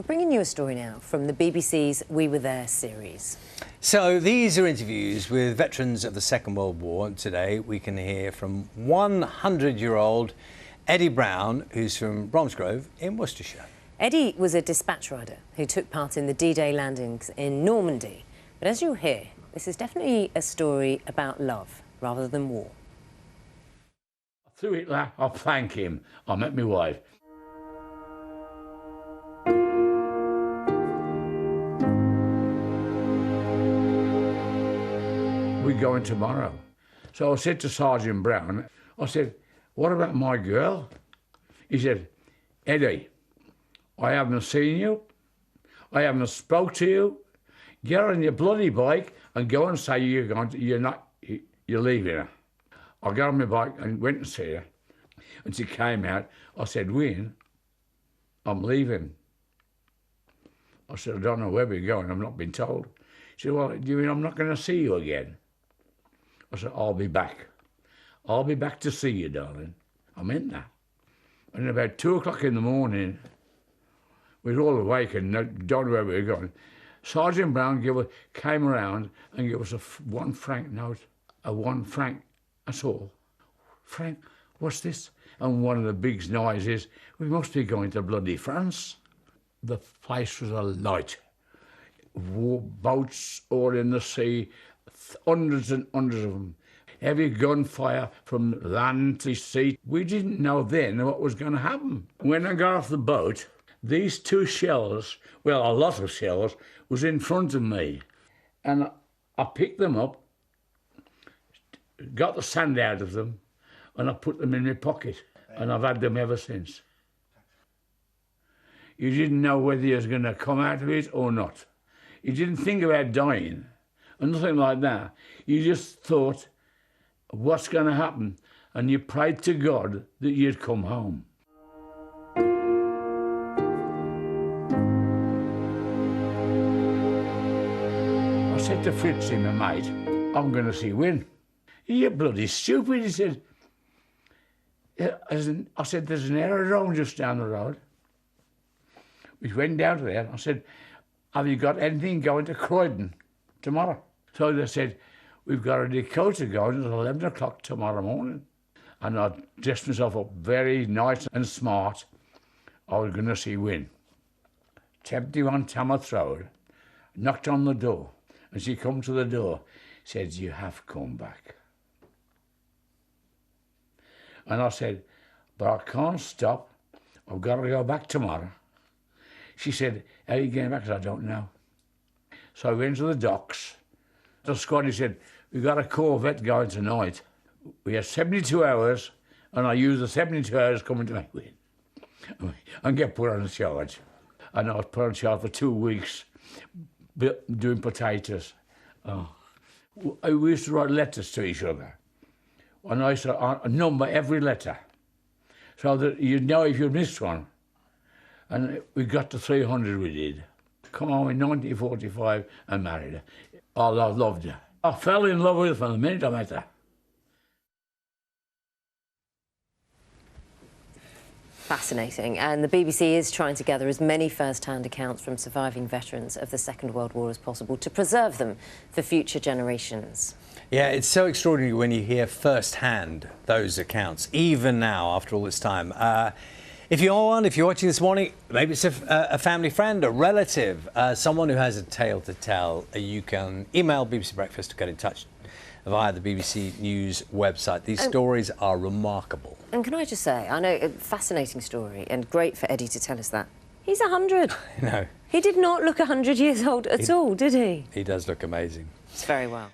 We're bringing you a story now from the BBC's We Were There series. So these are interviews with veterans of the Second World War, and today we can hear from 100-year-old Eddie Brown, who's from Bromsgrove in Worcestershire. Eddie was a dispatch rider who took part in the D-Day landings in Normandy. But as you'll hear, this is definitely a story about love rather than war. Through Hitler, I thank him. I met my wife. We're going tomorrow. So I said to Sergeant Brown, I said, what about my girl? He said, Eddie, I haven't seen you. I haven't spoke to you. Get on your bloody bike and go and say you're leaving her. I got on my bike and went to see her. And she came out. I said, Wayne, I'm leaving. I said, I don't know where we're going. I've not been told. She said, well, do you mean I'm not going to see you again? I said, I'll be back. I'll be back to see you, darling. I meant that. And about 2 o'clock in the morning, we were all awake and don't know where we were going. Sergeant Brown came around and gave us a £1 franc note, a £1 franc, that's all. Frank, what's this? And one of the big noises, we must be going to bloody France. The place was alight. Boats all in the sea, hundreds and hundreds of them. Heavy gunfire from land to sea. We didn't know then what was going to happen. When I got off the boat, these 2 shells, well, a lot of shells, was in front of me. And I picked them up, got the sand out of them, and I put them in my pocket. And I've had them ever since. You didn't know whether you was going to come out of it or not. You didn't think about dying or nothing like that. You just thought, what's going to happen? And you prayed to God that you'd come home. I said to Fritzy, my mate, I'm going to see Win. You're bloody stupid, he said. I said, there's an aerodrome just down the road. We went down to there. I said, have you got anything going to Croydon tomorrow? So they said, we've got a Dakota going at 11 o'clock tomorrow morning. And I dressed myself up very nice and smart. I was going to see Win. 71 Tamworth Road, knocked on the door. And she come to the door, said, you have come back. And I said, but I can't stop. I've got to go back tomorrow. She said, how are you getting back? I said, I don't know. So I went to the docks. The squaddy said, we've got a Corvette going tonight. We have 72 hours, and I use the 72 hours coming to make Win and get put on charge. And I was put on charge for 2 weeks doing potatoes. We used to write letters to each other. And I used to number every letter so that you'd know if you'd missed one. And we got to 300, we did. Come home in 1945 and married her. I loved her. I fell in love with her from the minute I met her. Fascinating. And the BBC is trying to gather as many first-hand accounts from surviving veterans of the Second World War as possible to preserve them for future generations. Yeah, it's so extraordinary when you hear first-hand those accounts, even now, after all this time. If you're watching this morning, maybe it's a family friend, a relative, someone who has a tale to tell, you can email BBC Breakfast to get in touch via the BBC News website. These stories are remarkable. And can I just say, I know, a fascinating story, and great for Eddie to tell us that. He's 100. No. He did not look 100 years old at all, did he? He does look amazing. It's very well.